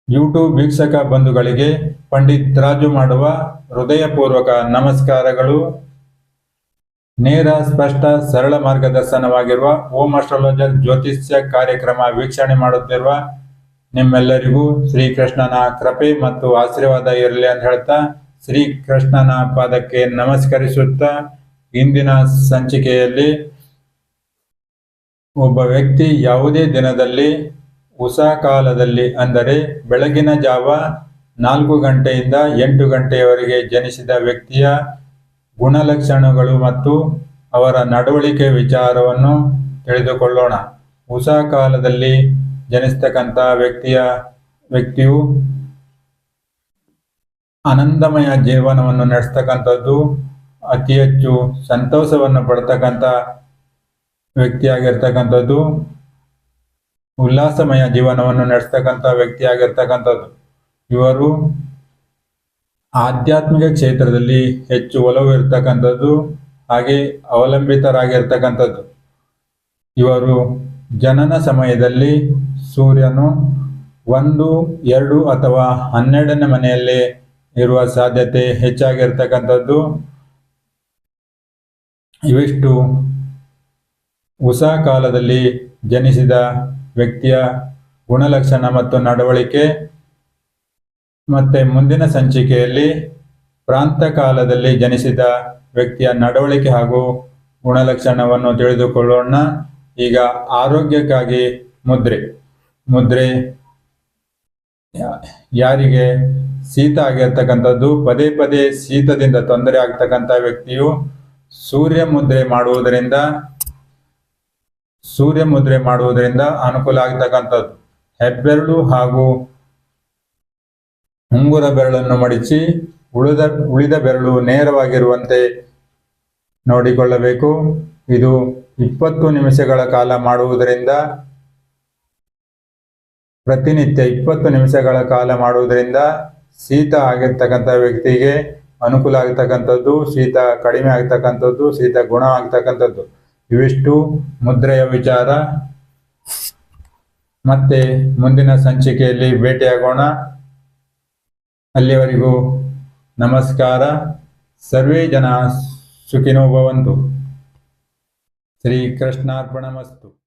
YouTube ವೀಕ್ಷಕ ಬಂಧುಗಳಿಗೆ ಪಂಡಿತ್ ರಾಜು ಮಾಡುವ ಹೃದಯಪೂರ್ವಕ ನಮಸ್ಕಾರಗಳು. ನೇರ, ಸ್ಪಷ್ಟ, ಸರಳ ಮಾರ್ಗದರ್ಶನವಾಗಿರುವ ಓಂ ಅಸ್ಟ್ರಾಲಜರ್ ಜ್ಯೋತಿಷ್ಯ ಕಾರ್ಯಕ್ರಮ ವೀಕ್ಷಣೆ ಮಾಡುತ್ತಿರುವ ನಿಮ್ಮೆಲ್ಲರಿಗೂ ಶ್ರೀಕೃಷ್ಣನ ಕೃಪೆ ಮತ್ತು ಆಶೀರ್ವಾದ ಇರಲಿ ಅಂತ ಹೇಳ್ತಾ ಶ್ರೀಕೃಷ್ಣನ ಪಾದಕ್ಕೆ ನಮಸ್ಕರಿಸುತ್ತಾ, ಇಂದಿನ ಸಂಚಿಕೆಯಲ್ಲಿ ಒಬ್ಬ ವ್ಯಕ್ತಿ ಯಾವುದೇ ದಿನದಲ್ಲಿ ಉಷಾ ಕಾಲದಲ್ಲಿ ಅಂದರೆ ಬೆಳಗಿನ ಜಾವ 4 ಗಂಟೆಯಿಂದ 8 ಗಂಟೆಯವರೆಗೆ ಜನಿಸಿದ ವ್ಯಕ್ತಿಯ ಗುಣಲಕ್ಷಣಗಳು ಮತ್ತು ಅವರ ನಡವಳಿಕೆ ವಿಚಾರವನ್ನು ತಿಳಿದುಕೊಳ್ಳೋಣ. ಉಷಾ ಕಾಲದಲ್ಲಿ ಜನಿಸ್ತಕ್ಕಂಥ ವ್ಯಕ್ತಿಯು ಆನಂದಮಯ ಜೀವನವನ್ನು ನಡೆಸ್ತಕ್ಕಂಥದ್ದು, ಅತಿ ಹೆಚ್ಚು ಸಂತೋಷವನ್ನು ಪಡ್ತಕ್ಕಂಥ ವ್ಯಕ್ತಿಯಾಗಿರ್ತಕ್ಕಂಥದ್ದು, ಉಲ್ಲಾಸಮಯ ಜೀವನವನ್ನು ನಡೆಸ್ತಕ್ಕಂಥ ವ್ಯಕ್ತಿಯಾಗಿರ್ತಕ್ಕಂಥದ್ದು. ಇವರು ಆಧ್ಯಾತ್ಮಿಕ ಕ್ಷೇತ್ರದಲ್ಲಿ ಹೆಚ್ಚು ಒಲವು ಇರ್ತಕ್ಕಂಥದ್ದು, ಹಾಗೆ ಅವಲಂಬಿತರಾಗಿರ್ತಕ್ಕಂಥದ್ದು. ಇವರು ಜನನ ಸಮಯದಲ್ಲಿ ಸೂರ್ಯನು 1, 2 ಅಥವಾ 12ನೇ ಮನೆಯಲ್ಲಿ ಇರುವ ಸಾಧ್ಯತೆ ಹೆಚ್ಚಾಗಿರ್ತಕ್ಕಂಥದ್ದು. ಇವಿಷ್ಟು ಉಷಾ ಕಾಲದಲ್ಲಿ ಜನಿಸಿದ ವ್ಯಕ್ತಿಯ ಗುಣಲಕ್ಷಣ ಮತ್ತು ನಡವಳಿಕೆ. ಮತ್ತೆ ಮುಂದಿನ ಸಂಚಿಕೆಯಲ್ಲಿ ಪ್ರಾಂತ ಕಾಲದಲ್ಲಿ ಜನಿಸಿದ ವ್ಯಕ್ತಿಯ ನಡವಳಿಕೆ ಹಾಗೂ ಗುಣಲಕ್ಷಣವನ್ನು ತಿಳಿದುಕೊಳ್ಳೋಣ. ಈಗ ಆರೋಗ್ಯಕ್ಕಾಗಿ ಮುದ್ರೆ ಯಾರಿಗೆ ಶೀತ ಆಗಿರ್ತಕ್ಕಂಥದ್ದು, ಪದೇ ಪದೇ ಶೀತದಿಂದ ತೊಂದರೆ ಆಗ್ತಕ್ಕಂಥ ವ್ಯಕ್ತಿಯು ಸೂರ್ಯ ಮುದ್ರೆ ಮಾಡುವುದರಿಂದ ಅನುಕೂಲ ಆಗ್ತಕ್ಕಂಥದ್ದು. ಹೆಬ್ಬೆರಳು ಹಾಗೂ ಉಂಗುರ ಬೆರಳನ್ನು ಮಡಿಚಿ ಉಳಿದ ಬೆರಳು ನೇರವಾಗಿರುವಂತೆ ನೋಡಿಕೊಳ್ಳಬೇಕು. ಇದು 20 ನಿಮಿಷಗಳ ಕಾಲ ಮಾಡುವುದರಿಂದ, ಪ್ರತಿನಿತ್ಯ 20 ನಿಮಿಷಗಳ ಕಾಲ ಮಾಡುವುದರಿಂದ ಶೀತ ಆಗಿರ್ತಕ್ಕಂಥ ವ್ಯಕ್ತಿಗೆ ಅನುಕೂಲ ಆಗ್ತಕ್ಕಂಥದ್ದು, ಶೀತ ಕಡಿಮೆ ಆಗ್ತಕ್ಕಂಥದ್ದು, ಶೀತ ಗುಣ ಆಗ್ತಕ್ಕಂಥದ್ದು. ಇವಿಷ್ಟು ಮುದ್ರೆಯ ವಿಚಾರ. ಮತ್ತೆ ಮುಂದಿನ ಸಂಚಿಕೆಯಲ್ಲಿ ಭೇಟಿಯಾಗೋಣ. ಅಲ್ಲಿವರೆಗೂ ನಮಸ್ಕಾರ. ಸರ್ವೇ ಜನ ಸುಖಿನೋ ಭವಂತು. ಶ್ರೀಕೃಷ್ಣಾರ್ಪಣಮಸ್ತು.